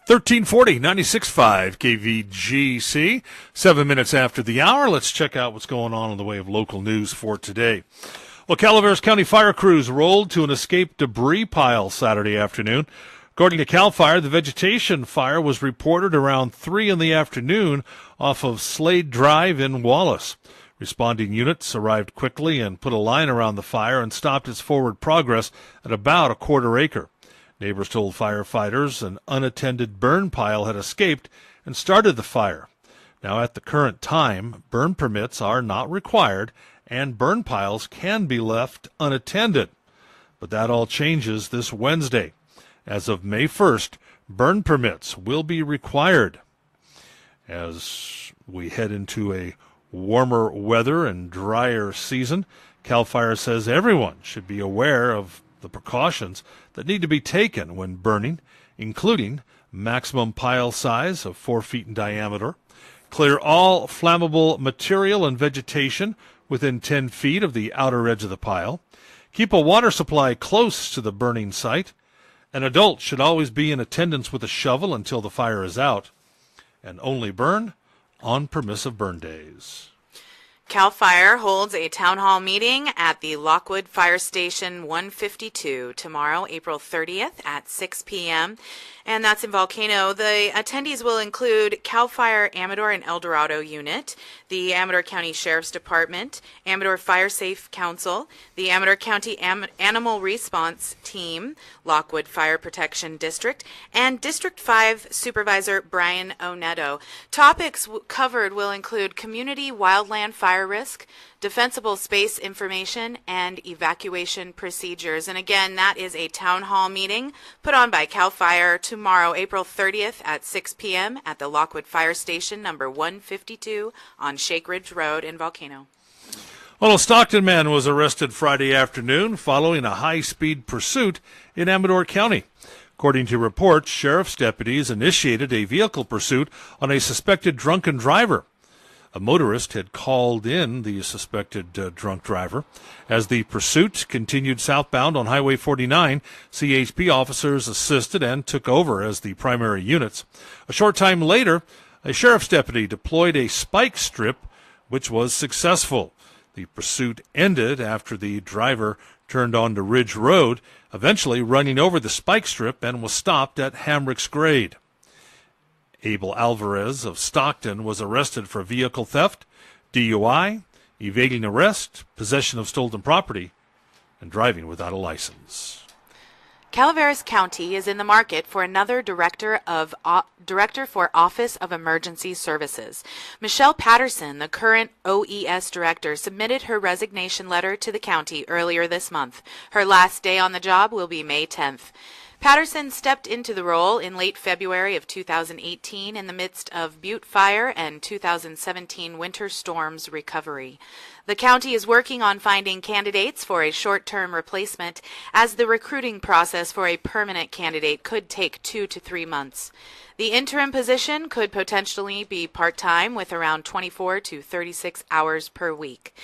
1340, 96.5 KVGC. 7 minutes after the hour, let's check out what's going on in the way of local news for today. Well, Calaveras County fire crews rolled to an escaped debris pile Saturday afternoon. According to CAL FIRE, the vegetation fire was reported around 3 in the afternoon off of Slade Drive in Wallace. Responding units arrived quickly and put a line around the fire and stopped its forward progress at about a quarter acre. Neighbors told firefighters an unattended burn pile had escaped and started the fire. Now, at the current time, burn permits are not required and burn piles can be left unattended. But that all changes this Wednesday. As of May 1st, burn permits will be required. As we head into a warmer weather and drier season, CAL FIRE says everyone should be aware of the precautions that need to be taken when burning, including maximum pile size of 4 feet in diameter, clear all flammable material and vegetation within 10 feet of the outer edge of the pile, keep a water supply close to the burning site, an adult should always be in attendance with a shovel until the fire is out, and only burn on permissive burn days. CAL FIRE holds a town hall meeting at the Lockwood Fire Station 152 tomorrow, April 30th at 6 p.m., and that's in Volcano. The attendees will include CAL FIRE Amador and El Dorado Unit, the Amador County Sheriff's Department, Amador Fire Safe Council, the Amador County Animal Response Team, Lockwood Fire Protection District, and District 5 Supervisor Brian Oneto. Topics covered will include community wildland fire risk, defensible space information, and evacuation procedures. And again, that is a town hall meeting put on by CAL FIRE tomorrow, April 30th at 6 p.m. at the Lockwood Fire Station number 152 on Shake Ridge Road in Volcano. Well, a Stockton man was arrested Friday afternoon following a high-speed pursuit in Amador County. According to reports, sheriff's deputies initiated a vehicle pursuit on a suspected drunken driver. A motorist had called in the suspected drunk driver. As the pursuit continued southbound on Highway 49, CHP officers assisted and took over as the primary units. A short time later, a sheriff's deputy deployed a spike strip, which was successful. The pursuit ended after the driver turned onto Ridge Road, eventually running over the spike strip and was stopped at Hamrick's Grade. Abel Alvarez of Stockton was arrested for vehicle theft, DUI, evading arrest, possession of stolen property, and driving without a license. Calaveras County is in the market for another director for Office of Emergency Services. Michelle Patterson, the current OES director, submitted her resignation letter to the county earlier this month. Her last day on the job will be May 10th. Patterson stepped into the role in late February of 2018 in the midst of Butte Fire and 2017 winter storms recovery. The county is working on finding candidates for a short-term replacement, as the recruiting process for a permanent candidate could take 2 to 3 months. The interim position could potentially be part-time with around 24 to 36 hours per week.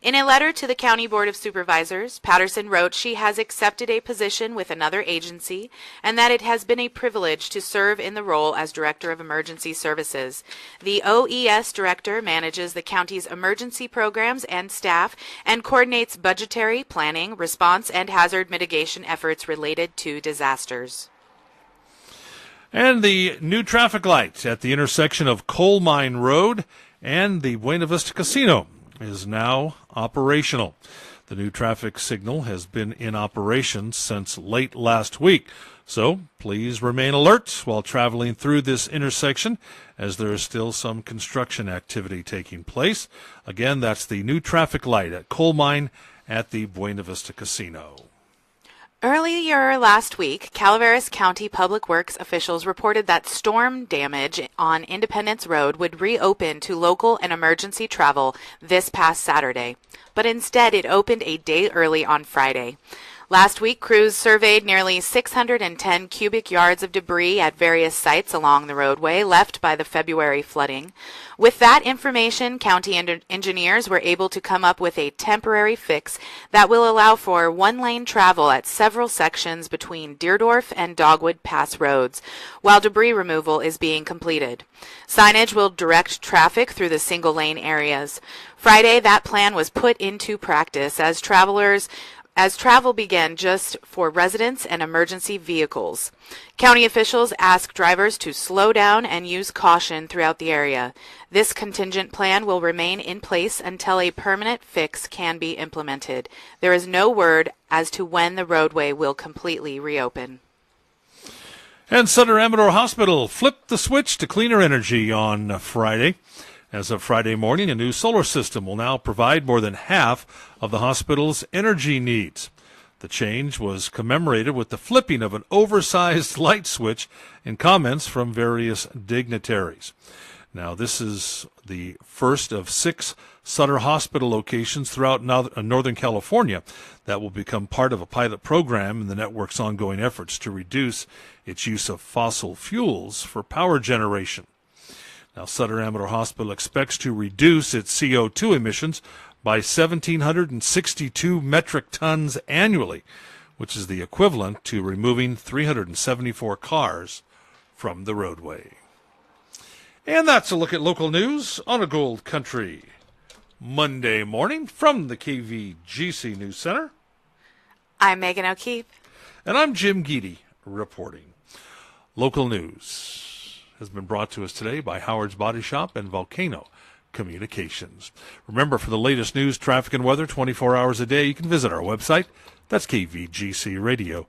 In a letter to the County Board of Supervisors, Patterson wrote she has accepted a position with another agency and that it has been a privilege to serve in the role as Director of Emergency Services. The OES Director manages the county's emergency programs and staff and coordinates budgetary, planning, response, and hazard mitigation efforts related to disasters. And the new traffic light at the intersection of Coal Mine Road and the Buena Vista Casino is now operational. The new traffic signal has been in operation since late last week, so please remain alert while traveling through this intersection as there is still some construction activity taking place. Again, that's the new traffic light at Coal Mine at the Buena Vista Casino. Earlier last week, Calaveras County Public Works officials reported that storm damage on Independence Road would reopen to local and emergency travel this past Saturday, but instead it opened a day early on Friday. Last week, crews surveyed nearly 610 cubic yards of debris at various sites along the roadway left by the February flooding. With that information, county engineers were able to come up with a temporary fix that will allow for one-lane travel at several sections between Deerdorf and Dogwood Pass roads, while debris removal is being completed. Signage will direct traffic through the single-lane areas. Friday, that plan was put into practice as travel began just for residents and emergency vehicles. County officials asked drivers to slow down and use caution throughout the area. This contingent plan will remain in place until a permanent fix can be implemented. There is no word as to when the roadway will completely reopen. And Sutter Amador Hospital flipped the switch to cleaner energy on Friday. As of Friday morning, a new solar system will now provide more than half of the hospital's energy needs. The change was commemorated with the flipping of an oversized light switch in comments from various dignitaries. Now, this is the first of 6 Sutter Hospital locations throughout Northern California that will become part of a pilot program in the network's ongoing efforts to reduce its use of fossil fuels for power generation. Now, Sutter Amador Hospital expects to reduce its CO2 emissions by 1,762 metric tons annually, which is the equivalent to removing 374 cars from the roadway. And that's a look at local news on a Gold Country Monday morning from the KVGC News Center. I'm Megan O'Keefe. And I'm Jim Geedy reporting. Local news has been brought to us today by Howard's Body Shop and Volcano Communications. Remember, for the latest news, traffic, and weather 24 hours a day, you can visit our website. That's kvgcradio.com.